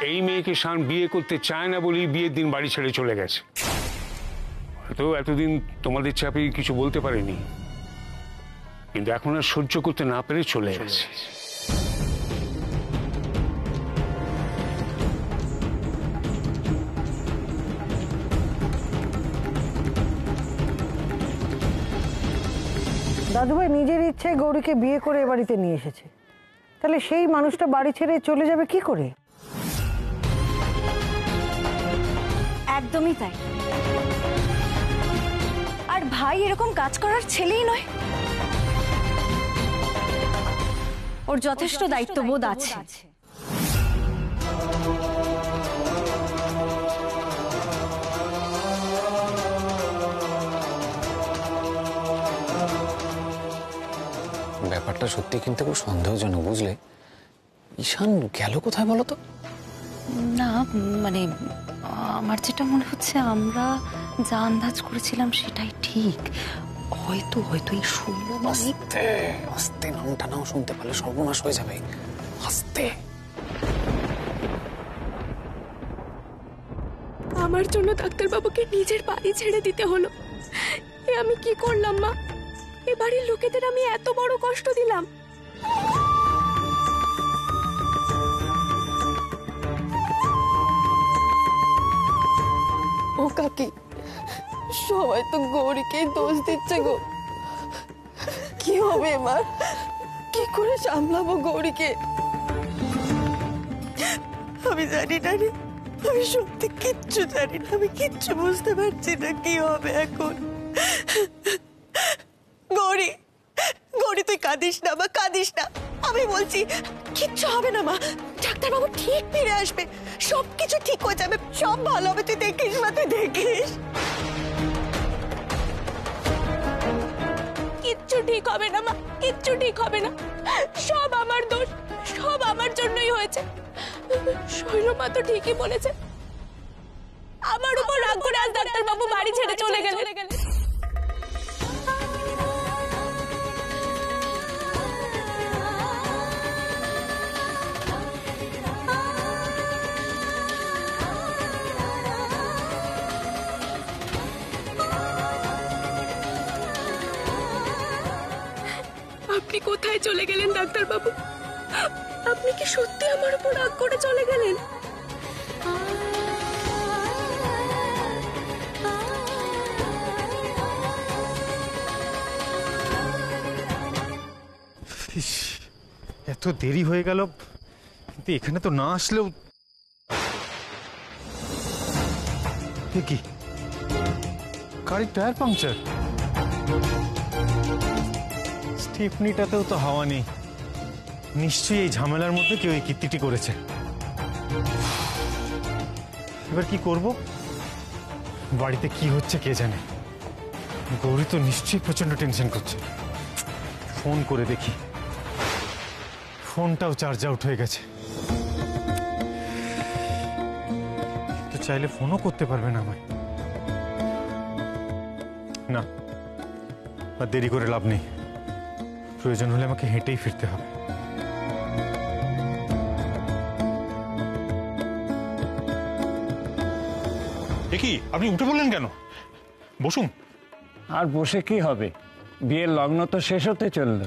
এই মেয়েকে শান বিয়ে করতে চায় না বলেই বিয়ের দিন বাড়ি ছেড়ে চলে গেছে। হয়তো এতদিন তোমাদের চাপে কিছু বলতে পারেনি, কিন্তু এখন আর সহ্য করতে না পেরে চলে গেছে। দাদুভাই নিজের ইচ্ছায় গৌরীকে বিয়ে করে এ বাড়িতে নিয়ে এসেছে, তাহলে সেই মানুষটা বাড়ি ছেড়ে চলে যাবে কি করে? একদমই তাই। আর ভাই এরকম কাজ করার ছেলেই নয়, ওর যথেষ্ট দায়িত্ববোধ আছে। ব্যাপারটা সত্যি কিন্তু খুব সন্দেহজনক, বুঝলে? ঈশান গেল কোথায় বলো তো? না মানে আমার যেটা মনে হচ্ছে আমরা যা আন্দাজ করেছিলাম সেটাই ঠিক। হয়তো হয়তো এই শুনলো। আস্তে আস্তে, নামটা নাও শুনতে পারলে সর্বনাশ হয়ে যাবে। আস্তে। আমার জন্য ডাক্তারবাবুকে নিজের বাড়ি ছেড়ে দিতে হলো। এ আমি কি করলাম মা? এ বাড়ির লোকেদের আমি এত বড় কষ্ট দিলাম। ও কাকি, সবাই তো গৌরীকে দোষ দিচ্ছে গো। কি হবে এবার? কি করে সামলাবো গৌরীকে? আমি জানি না রে, আমি সত্যি কিচ্ছু জানি না, আমি কিচ্ছু বুঝতে পারছি না কি হবে এখন। গৌরী, গৌরী তুই কাঁদিস না মা, কাঁদিস না। আমি বলছি কিচ্ছু হবে না মা, ডাক্তারবাবু ঠিক ফিরে আসবে, সবকিছু ঠিক হয়ে যাবে, সব ভালো হবে, তুই দেখিস মা, তুই দেখিস। কিচ্ছু ঠিক হবে না মা, কিচ্ছু ঠিক হবে না। সব আমার দোষ, সব আমার জন্যই হয়েছে। শৈলমা তো ঠিকই বলেছে, আমার উপর রাগ করে আজ ডাক্তারবাবু বাড়ি ছেড়ে চলে গেলেন। আপনি কোথায় চলে গেলেন ডাক্তারবাবু? আপনি কি সত্যি আমার উপর রাগ করে চলে গেলেন? এত দেরি হয়ে গেল, কিন্তু এখানে তো না আসলেও কি গাড়ির টায়ার পাংচার, স্টিফনিটাতেও তো হাওয়া নেই। নিশ্চয়ই এই ঝামেলার মধ্যে কেউ এই কীর্তিটি করেছে। এবার কি করব? বাড়িতে কি হচ্ছে কে জানে। গৌরী তো নিশ্চয়ই প্রচন্ড টেনশন করছে। ফোন করে দেখি। ফোনটাও চার্জ আউট হয়ে গেছে, তো চাইলে ফোনও করতে পারবে না আমায়। না, আর দেরি করে লাভ নেই, প্রয়োজন হলে আমাকে হেঁটেই ফিরতে হবে। কি আপনি উঠে বললেন কেন? বসুন। আর বসে কি হবে, বিয়ের লগ্ন তো শেষ হতে চলল।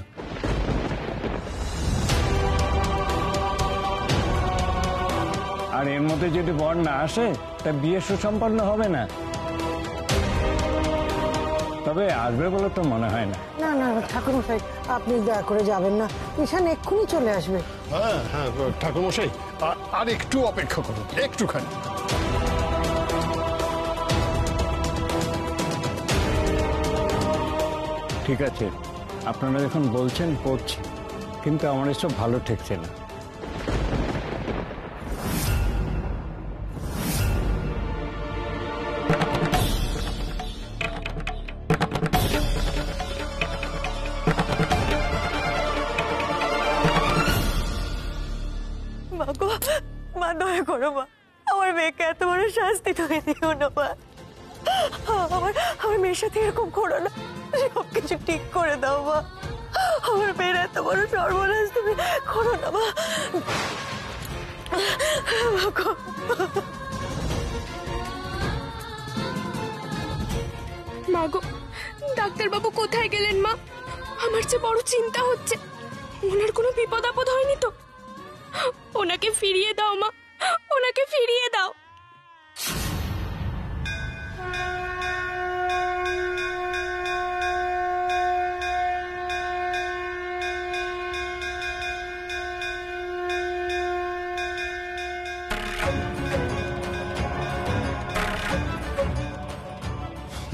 আর এর মধ্যে যদি বর না আসে তা বিয়ে সুসম্পন্ন হবে না। তবে আসবে বলে তো মনে হয় না। না না ঠাকুরমশাই, আপনি দয়া করে যাবেন না, ঈশান এক্ষুনি চলে আসবে। হ্যাঁ হ্যাঁ ঠাকুরমশাই, আর একটু অপেক্ষা করুন, একটুখানি। ঠিক আছে, আপনারা যখন বলছেন করছি, কিন্তু আমার এসব ভালো ঠেকছে না। মা গো, মা দয়া করো মা, আমার মেয়েকে এত বড় শাস্তি তুমি দিও না মা। আমার মেয়ের সাথে এরকম করো না, সবকিছু ঠিক করে দাও মা। আমার মেয়ের এত বড় সর্বনাশ তুমি করো না মা। মা গো, ডাক্তারবাবু কোথায় গেলেন মা? আমার যে বড় চিন্তা হচ্ছে, ওনার কোনো বিপদ আপদ হয়নি তো? ওনাকে ফিরিয়ে দাও মা, ওনাকে ফিরিয়ে দাও।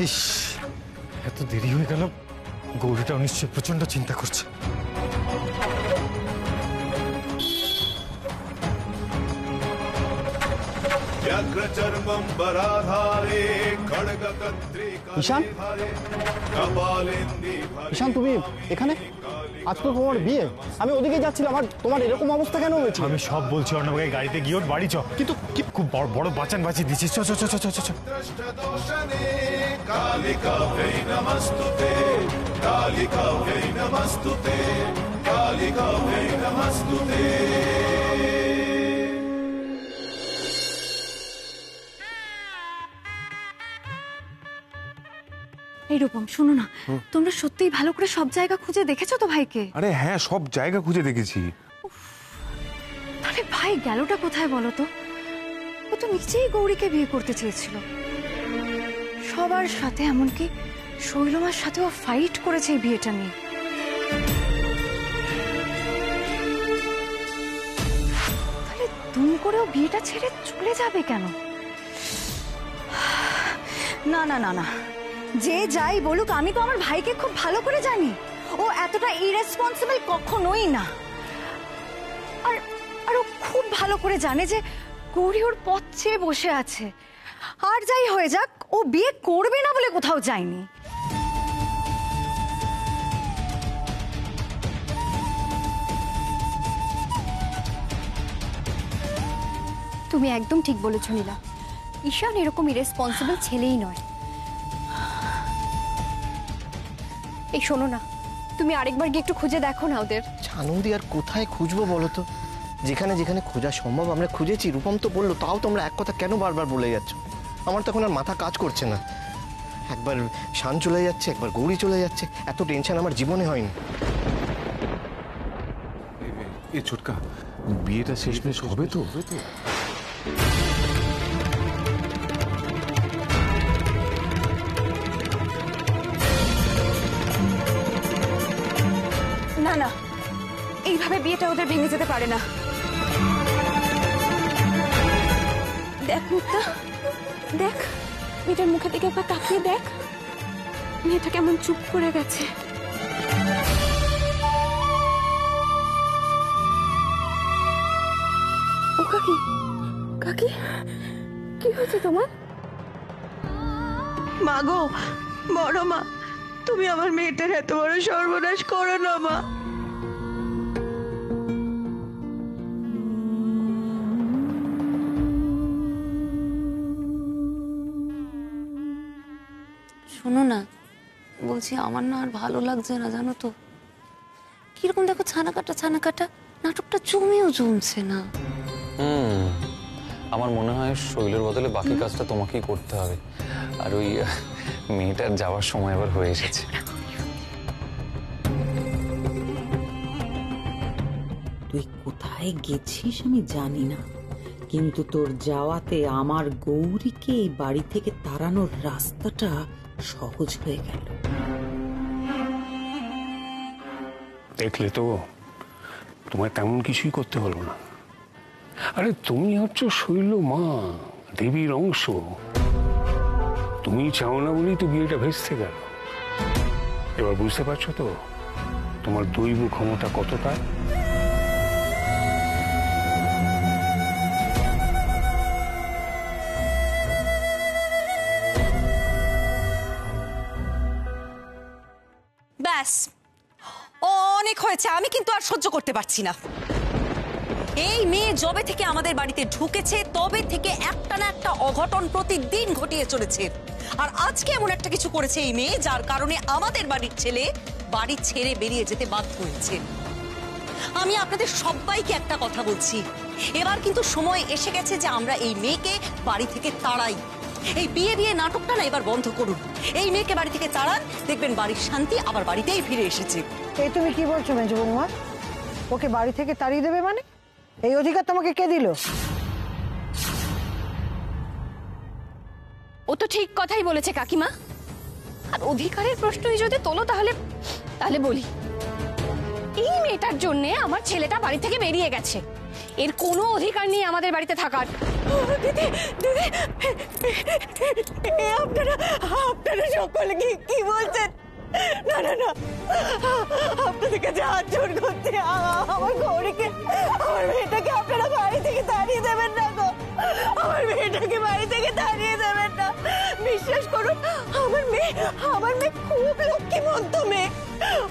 ইস, এত দেরি হয়ে গেল। গৌরীটাও নিশ্চয়ই প্রচন্ড চিন্তা করছে। ঈশান, ঈশান তুমি এখানে? আজ তো তোমার বিয়ে, আমি ওদিকে যাচ্ছিলাম, আর তোমার এরকম অবস্থা কেন হয়েছে? আমি সব বলছি অর্ণবকে, গাড়িতে গিয়ে ওর বাড়ি চ। কিন্তু কি খুব বড় বড় বাঁচান বাঁচিয়ে দিচ্ছিস। চ চ চ চ চ চ। এই রূপম, শোনো না, তোমরা সত্যিই ভালো করে সব জায়গা খুঁজে দেখেছো তো ভাইকে? আরে হ্যাঁ, সব জায়গা খুঁজে দেখেছি। তাহলে ভাই গেলটা কোথায় বলো তো? ও তো নিশ্চয়ই গৌরীকে বিয়ে করতে চেয়েছিল। সবার সাথে, এমনকি শৈলমার সাথেও ফাইট করেছে এই বিয়েটা নিয়ে। তাহলে দুম করেও বিয়েটা ছেড়ে চলে যাবে কেন? না না না না, যে যাই বলুক, আমি তো আমার ভাইকে খুব ভালো করে জানি। ও এতটা ইরেসপন্সিবল কখনোই না। আর ও খুব ভালো করে জানে যে গৌরী ওর পথ চেয়ে বসে আছে। আর যাই হয়ে যাক, ও বিয়ে করবে না বলে কোথাও যায়নি। তুমি একদম ঠিক বলেছ নীলা, ঈশান এরকম ইরেসপন্সিবল ছেলেই নয়। এই শোনো না, তুমি আরেকবার গিয়ে একটু খুঁজে দেখো না ওদের। ছানুদি, আর কোথায় খুঁজবো বলো তো? যেখানে যেখানে খোঁজা সম্ভব আমরা খুঁজেছি। রূপম তো বললো, তাও তোমরা এক কথা কেন বারবার বলে যাচ্ছ? আমার তো এখন আর মাথা কাজ করছে না। একবার শান চলে যাচ্ছে, একবার গৌরী চলে যাচ্ছে। এত টেনশন আমার জীবনে হয়নি। এ ছোটকা, বিয়েটা শেষমেশ হবে তো? না না, এইভাবে বিয়েটা ওদের ভেঙে যেতে পারে না। দেখ মুক্তা, দেখ মেয়েটার মুখের দিকে একবার তাকিয়ে দেখ। মেয়েটা কেমন চুপ করে গেছে। ও কাকি, কাকি কি হয়েছে তোমার? মা গো, বড় মা, তুমি আমার মেয়েটার এত বড় সর্বনাশ করো না মা। শোনো না, বলছি আমার না আর ভালো লাগছে না, জানো তো। কিরকম দেখো, ছানা কাটা নাটকটা জমেও জমছে না। আমার মনে হয় শৈলের বদলে বাকি কাজটা তোমাকেই করতে হবে। আর ওই মেয়েটার যাওয়ার সময় এবার হয়ে এসেছে। তুই কোথায় গেছিস আমি জানি না, কিন্তু তোর যাওয়াতে আমার গৌরীকে এই বাড়ি থেকে তাড়ানোর রাস্তাটা সহজ হয়ে গেল। দেখলে তো, তোমার তেমন কিছুই করতে হলো না। আরে তুমি হচ্ছ শৈল মা, দেবীর অংশ। তুমি চাও না বলেই তো বিয়েটা ভেস্তে গেল। এবার বুঝতে পারছো তো তোমার দৈব ক্ষমতা কতটা? ব্যাস, অনেক হয়েছে। আমি কিন্তু আর সহ্য করতে পারছি না। এই মেয়ে যবে থেকে আমাদের বাড়িতে ঢুকেছে তবে থেকে একটা না একটা অঘটন প্রতিদিন ঘটিয়ে চলেছে। আর আজকে এমন একটা কিছু করেছে এই মেয়ে, যার কারণে আমাদের বাড়ির ছেলে বাড়ি ছেড়ে বেরিয়ে যেতে বাধ্য হয়েছে। আমি আপনাদের সবাইকে একটা কথা বলছি, এবার কিন্তু সময় এসে গেছে যে আমরা এই মেয়েকে বাড়ি থেকে তাড়াই। এই বিয়ে বিয়ে নাটকটা না এবার বন্ধ করুন। এই মেয়েকে বাড়ি থেকে তাড়ান, দেখবেন বাড়ির শান্তি আবার বাড়িতেই ফিরে এসেছে। এই তুমি কি বলছো মেজ বৌমা? ওকে বাড়ি থেকে তাড়িয়ে দেবে মানে? এই অধিকার তোমাকে কে দিল? ও তো ঠিক কথাই বলেছে কাকিমা। আর অধিকারের প্রশ্নই যদি তোলো তাহলে বলি, এই মেয়েটার জন্য আমার ছেলেটা বাড়ি থেকে বেরিয়ে গেছে। এর কোনো অধিকার নেই আমাদের বাড়িতে থাকার। দিদি দিদি, আপনারা সকলে কি বলছেন? না না না, আপনাদের কাছে হাত জোড় করতে, আমার গৌরীকে, আমার মেয়েটাকে আপনারা বাড়ি থেকে তাড়িয়ে দেবেন না গো। আমার মেয়েটাকে বাড়ি থেকে তাড়িয়ে দেবেন না। বিশ্বাস করুন, আমার মেয়ে খুব লক্ষ্মীমন্ত মেয়ে।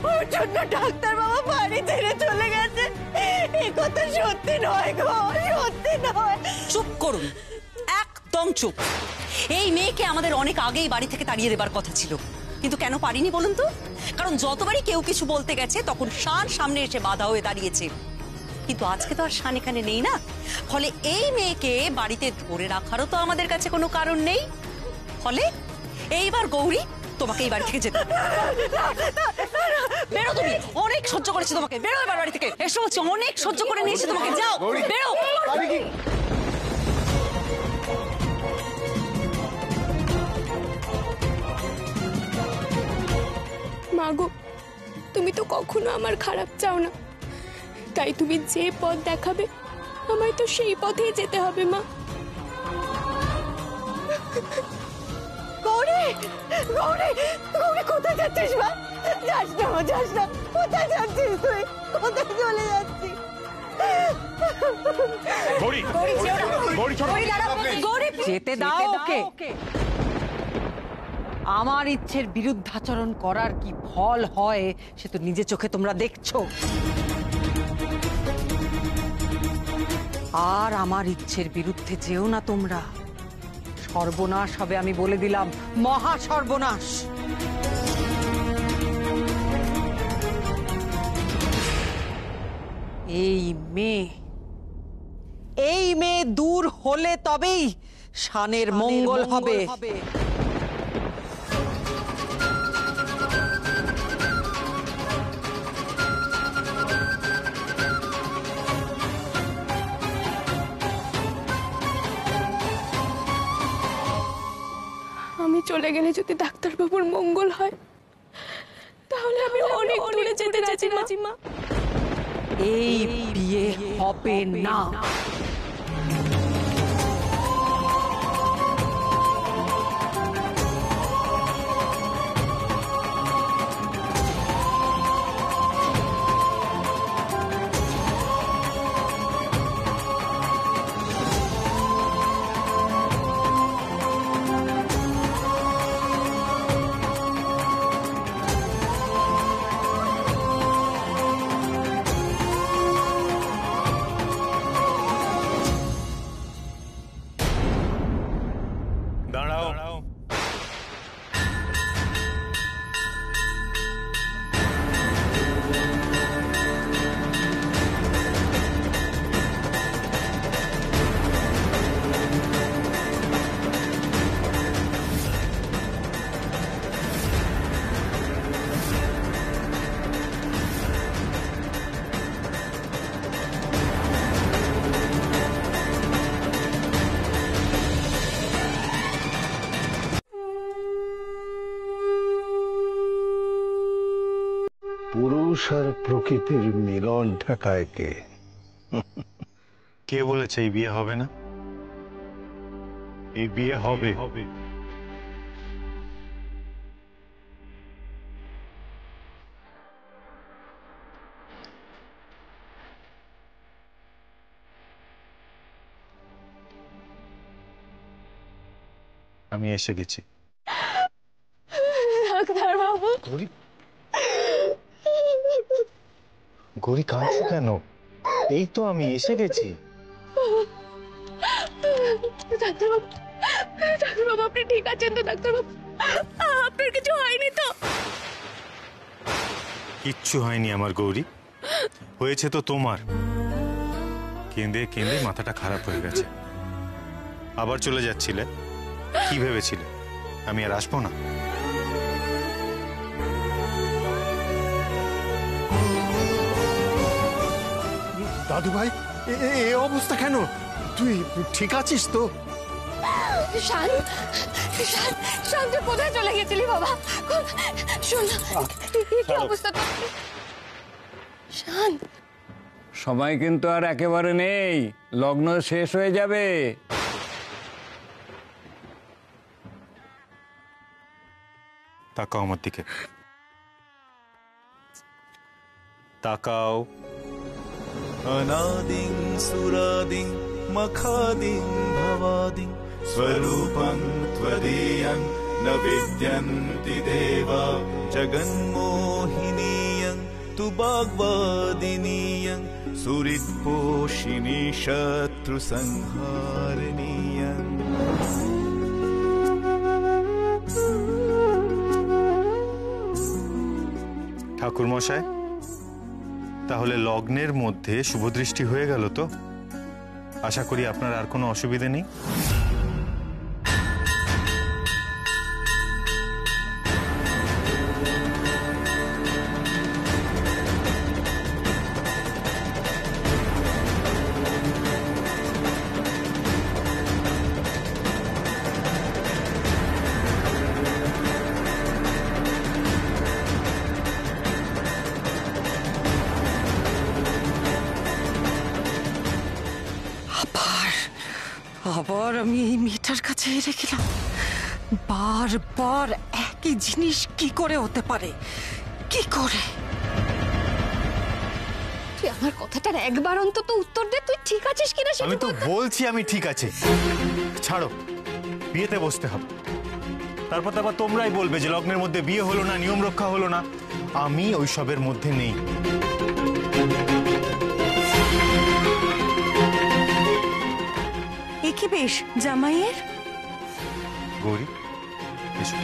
ওর জন্য ডাক্তার বাবা বাড়ি ছেড়ে চলে গেছে। এ কথা সত্যি নয় গো, সত্যি নয়। চুপ করুন, একদম চুপ। এই মেয়েকে আমাদের অনেক আগেই বাড়ি থেকে তাড়িয়ে দেবার কথা ছিল, কিন্তু কেন পারিনি বলুন তো? কারণ যতবারই কেউ কিছু বলতে গেছে তখন শান সামনে এসে বাধা হয়ে দাঁড়িয়েছে। কিন্তু আজকে তো আর শান এখানে নেই না, ফলে এই মেয়েকে বাড়িতে ধরে রাখারও তো আমাদের কাছে কোনো কারণ নেই। ফলে এইবার গৌরী, তোমাকে এই বাড়ি থেকে যেতে হবে। বেরো তুমি, অনেক সহ্য করেছি তোমাকে। বেরো এবার বাড়ি থেকে, এসো বলছি, অনেক সহ্য করে নিয়েছি তোমাকে। যাও, বেরো। মাগো, তুমি তো কখনো আমার খারাপ চাও না, তাই তুমি যে পথ দেখাবে আমায় তো সেই পথেই যেতে হবে মা। গৌরী, গৌরী, গৌরী কোথায় যাচ্ছিস মা? যাস না মা, যাস না। কোথায় যাচ্ছিস তুই? কোথায় চলে যাচ্ছিস? যেতে দাও ওকে। আমার ইচ্ছের বিরুদ্ধাচরণ করার কি ফল হয় সে তো নিজে চোখে তোমরা দেখছো। আর আমার ইচ্ছের বিরুদ্ধে যেও না তোমরা, সর্বনাশ হবে আমি বলে দিলাম, মহা সর্বনাশ। এই মেয়ে দূর হলে তবেই শানের মঙ্গল হবে। আমি চলে গেলে যদি ডাক্তারবাবুর মঙ্গল হয়, তাহলে আমি অনেক দূরে যেতে চাচ্ছি মা। এই বিয়ে হবে না। পুরুষ আর প্রকৃতির মিলন ঠেকায় কে? কে বলেছে এই বিয়ে হবে না? এই বিয়ে হবে। আমি এসে গেছি। ডাক্তার বাবু। গৌরী কাঁদছো কেন? এই তো আমি এসে গেছি। ডাক্তারবাবু, আপনি ঠিক আছেন তো? ডাক্তারবাবু, আপনার কিছু হয়নি তো? কিচ্ছু হয়নি আমার গৌরী, হয়েছে তো তোমার। কেঁদে কেঁদে মাথাটা খারাপ হয়ে গেছে। আবার চলে যাচ্ছিলে, কি ভেবেছিলে আমি আর আসবো না? দাদু ভাই, এ অবস্থা কেন? তুই ঠিক আছিস তো? শান্ত, শান্ত, শান্ত, কোথায় চলে গেছিলি বাবা? শোন, কি অবস্থা তোর? শান্ত, সময় কিন্তু আর একেবারে নেই, লগ্ন শেষ হয়ে যাবে। তাকাও আমার দিকে, তাকাও। अनादिं सुरादिं मखादिं भवादिं स्वरूपं त्वदीयं न विद्यन्ति देवा जगन्मोहिनीयं तु वाग्वादिनीयं सुहृत्पोषिणी शत्रुसंहारिणीयं। ঠাকুর মশাই, তাহলে লগ্নের মধ্যে শুভদৃষ্টি হয়ে গেল তো? আশা করি আপনার আর কোনো অসুবিধা নেই। আবার আমি এই মেয়েটার কাছে হেরে গেলাম। বারবার একই জিনিস কি করে হতে পারে? কি করে? তুই আমার কথাটার একবার অন্তত উত্তর দে, তুই ঠিক আছিস কিনা সেটা। আমি তো বলছি আমি ঠিক আছে। ছাড়ো, বিয়েতে বসতে হবে। তারপর তোমরাই বলবে যে লগ্নের মধ্যে বিয়ে হলো না, নিয়ম রক্ষা হলো না। আমি ওইসবের মধ্যে নেই। কি বেশ জামাইয়ের? গৌরী, এসো।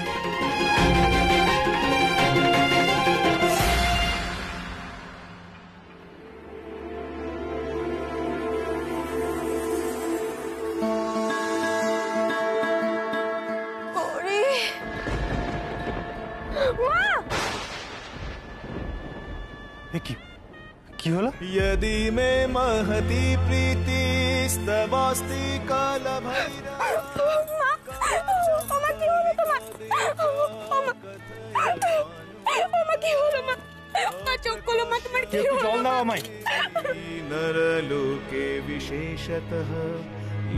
কি হলো? यदि मे महती प्रीतिस्तवास्ति कालभैरव। नरलोके विशेषतः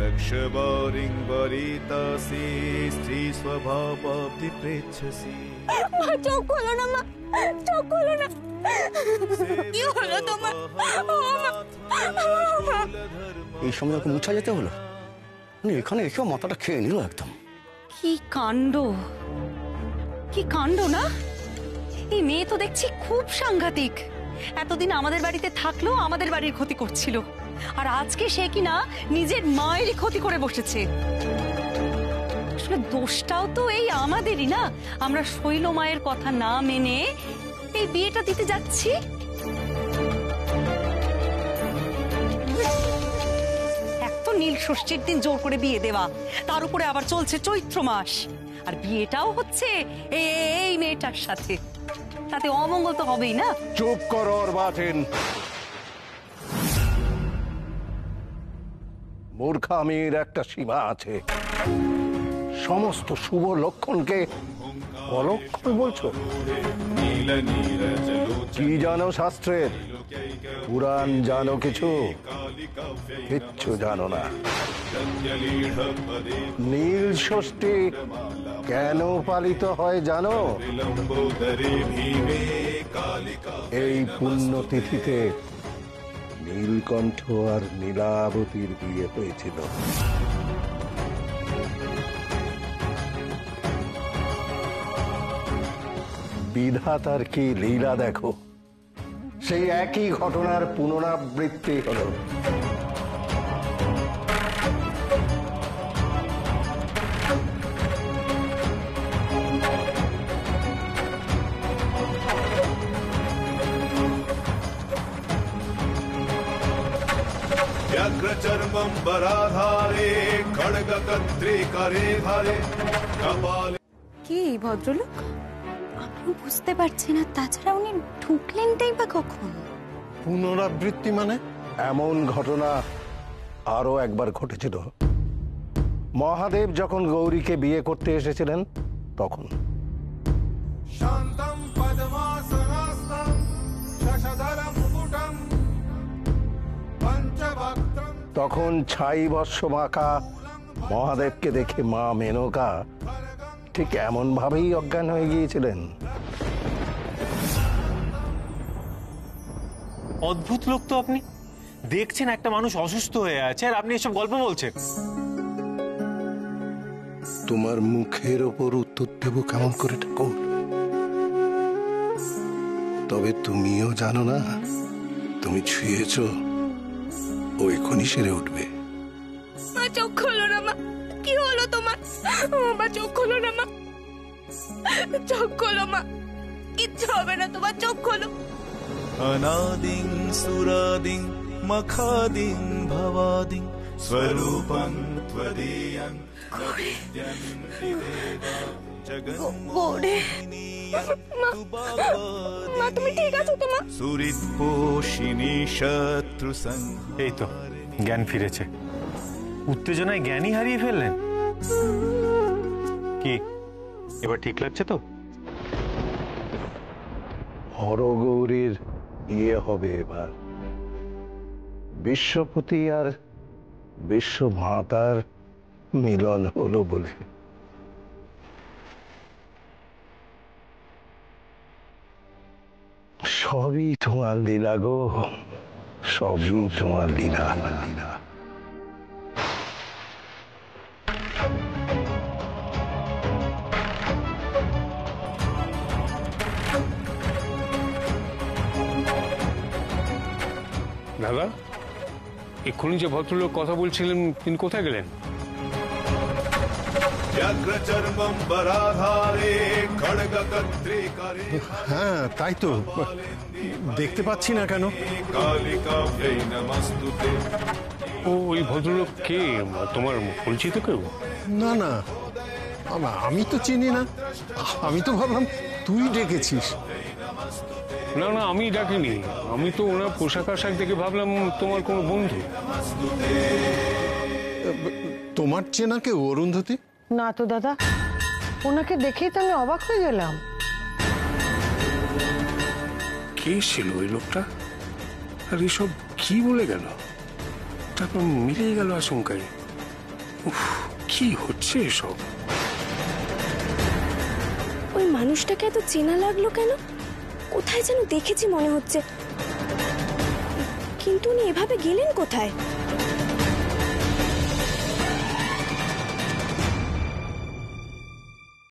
लक्ष्यवारिं वरितासि स्त्री स्वभावाब्धि प्रेच्छसि। চোখ খোলো না মা, চোখ খোলো না। কি হলো তোমার? এই সময় ওকে মুছা যেতে হলো? এখানে এসেও মাথাটা খেয়ে নিল একদম। কি কাণ্ড, কি কাণ্ড না? এই মেয়ে তো দেখছি খুব সাংঘাতিক। এতদিন আমাদের বাড়িতে থাকলেও আমাদের বাড়ির ক্ষতি করছিল, আর আজকে সে কিনা নিজের মায়েরই ক্ষতি করে বসেছে। আসলে দোষটাও তো এই আমাদেরই না, আমরা শৈল মায়ের কথা না মেনে এই বিয়েটা দিতে যাচ্ছি। এক তো নীল ষষ্ঠীর দিন জোর করে বিয়ে দেওয়া, তার উপরে আবার চলছে চৈত্র মাস, আর বিয়েটাও হচ্ছে এই মেয়েটার সাথে। তাতে অমঙ্গল তো হবেই না। চুপ করো অর্বাচীন। মূর্খামির একটা সীমা আছে। সমস্ত শুভ লক্ষণকে অলক্ষণ বলছো? কি জানো শাস্ত্রের? পুরাণ জানো কিছু? কিচ্ছু জানো না। নীল ষষ্ঠী কেন পালিত হয় জানো? এই পুণ্যতিথিতে নীলকণ্ঠ আর নীলাবতীর বিয়ে হয়েছিল। বিধাতার কি লীলা দেখো, সেই একই ঘটনার পুনরাবৃত্তি হলো। চর্মম্বরাধারে খড়গকত্রে করে ধারে কপালে। কি এই ভদ্রলোক? আমিও বুঝতে পারছি না। তাছাড়া উনি ঢুকলেনটাই বা কখন? পুনরাবৃত্তি মানে? এমন ঘটনা আরো একবার ঘটেছিল। মহাদেব যখন গৌরীকে বিয়ে করতে এসেছিলেন তখন। শান্তম পদ্মাসনস্থম শশধরম মুকুটম পঞ্চভক্তম। তখন ছাই বর্ষ মাখা মহাদেবকে দেখে মা মেনকা ঠিক এমন ভাবেই অজ্ঞান হয়ে গিয়েছিলেন। অদ্ভুত লোক তো আপনি। দেখছেন একটা মানুষ অসুস্থ হয়ে আছে আর আপনি এসব গল্প বলছেন। তোমার মুখের ওপর উত্তর দেব কেমন করে ঠাকুর? তবে তুমিও জানো না, তুমি ছুঁয়েছ ওই এখনই সেরে উঠবে। মা চোখ খোলো না মা, কি হলো তোমার? মা চোখ খোলো না মা, চোখ খোলো মা, কিচ্ছু হবে না তোমার, চোখ খোলো। অনাদিং সুরাদিং মখাদিং ভবাদিং স্বরূপং ত্বদীয়ং মা তুমি ঠিক আছো তো মা? সুহৃৎপোষিণী শত্রু সংহারে। এই তো জ্ঞান ফিরেছে। উত্তেজনায় জ্ঞানই হারিয়ে ফেললেন। কি এবার ঠিক লাগছে তো? হরগৌরীর বিয়ে হবে এবার। বিশ্বপতি আর বিশ্বমাতার মিলন হলো বলে। সবই তোমার লীলা গো, সবই তোমার লীলা। দাদা, এক্ষুনি যে ভদ্রলোক কথা বলছিলেন তিনি কোথায় গেলেন? হ্যাঁ তাই তো, দেখতে পাচ্ছি না কেন? ও ওই ভদ্রলোক কে? তোমার পরিচিত কেউ? না না, আমি তো চিনি না। আমি তো ভাবলাম তুই ডেকেছিস। না না, আমি ডাকিনি। আমি তো ওনার পোশাক আশাক দেখে ভাবলাম তোমার কোনো বন্ধু। তোমার চেনা কেউ অরুন্ধতী? না তো দাদা, ওনাকে দেখেই তো আমি অবাক হয়ে গেলাম। কে ছিল ওই লোকটা? আর এসব কি বলে গেল? তারপর মিলে গেল আশঙ্কায়। উফ, কি হচ্ছে এসব? ওই মানুষটাকে এত চেনা লাগলো কেন? কোথায় যেন দেখেছি মনে হচ্ছে, কিন্তু উনি এভাবে গেলেন কোথায়?